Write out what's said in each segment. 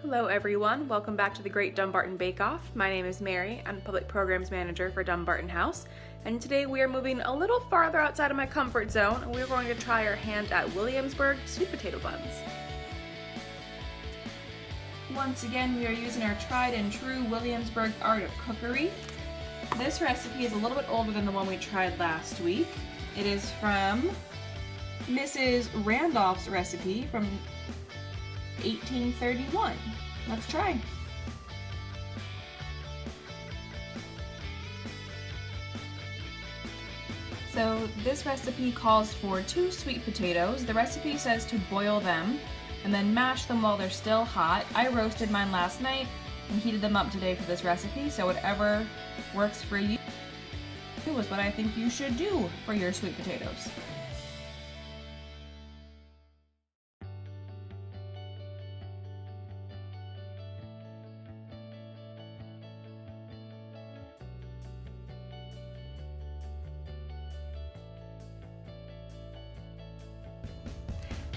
Hello everyone, welcome back to the Great Dumbarton Bake Off. My name is Mary, I'm Public Programs Manager for Dumbarton House, and today we are moving a little farther outside of my comfort zone and we're going to try our hand at Williamsburg sweet potato buns. Once again, we are using our tried and true Williamsburg art of cookery. This recipe is a little bit older than the one we tried last week. It is from Mrs. Randolph's recipe from 1831. Let's try. So this recipe calls for 2 sweet potatoes. The recipe says to boil them and then mash them while they're still hot. I roasted mine last night and heated them up today for this recipe, so whatever works for you is what I think you should do for your sweet potatoes.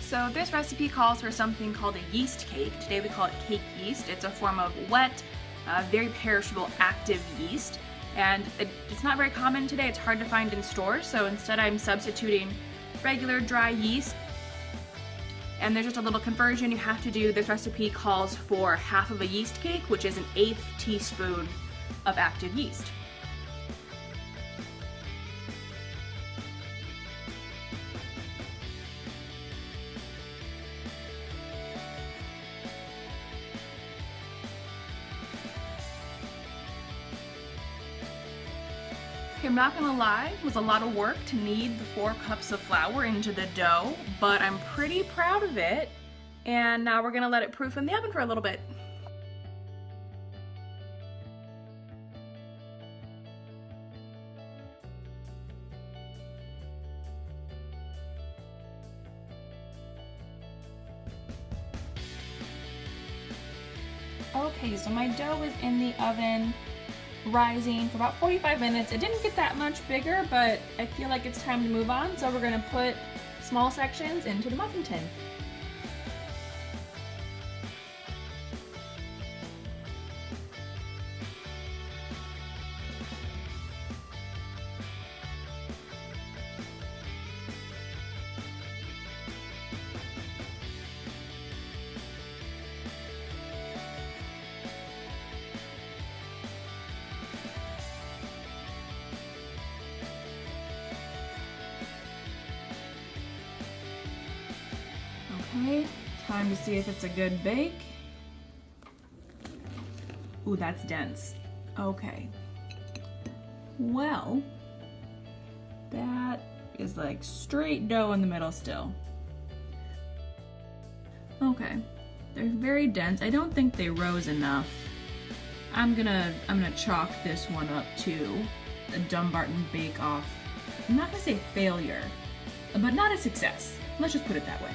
So this recipe calls for something called a yeast cake. Today we call it cake yeast. It's a form of wet, very perishable active yeast. And it's not very common today. It's hard to find in stores. So instead I'm substituting regular dry yeast. And there's just a little conversion you have to do. This recipe calls for half of a yeast cake, which is an 1/8 teaspoon of active yeast. Okay, I'm not gonna lie, it was a lot of work to knead the 4 cups of flour into the dough, but I'm pretty proud of it. And now we're gonna let it proof in the oven for a little bit. Okay, so my dough is in the oven rising for about 45 minutes. It didn't get that much bigger, but I feel like it's time to move on, so we're gonna put small sections into the muffin tin. Okay, time to see if it's a good bake. Ooh, that's dense. Okay. Well, that is like straight dough in the middle still. Okay, they're very dense. I don't think they rose enough. I'm gonna chalk this one up to the Dumbarton Bake Off. I'm not gonna say failure, but not a success. Let's just put it that way.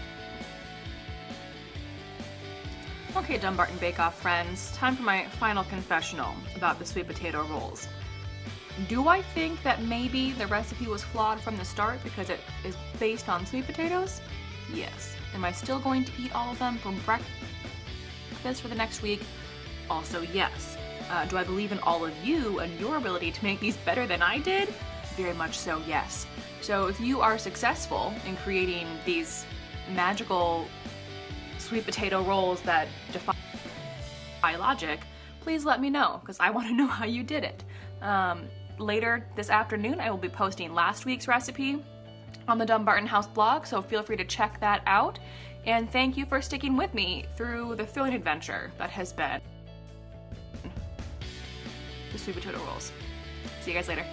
Okay, Dumbarton Bake Off friends, time for my final confessional about the sweet potato rolls. Do I think that maybe the recipe was flawed from the start because it is based on sweet potatoes? Yes. Am I still going to eat all of them for breakfast for the next week? Also yes. Do I believe in all of you and your ability to make these better than I did? Very much so, yes. So if you are successful in creating these magical sweet potato rolls that defy logic, please let me know, because I want to know how you did it. Later this afternoon, I will be posting last week's recipe on the Dumbarton House blog, so feel free to check that out. And thank you for sticking with me through the thrilling adventure that has been the sweet potato rolls. See you guys later.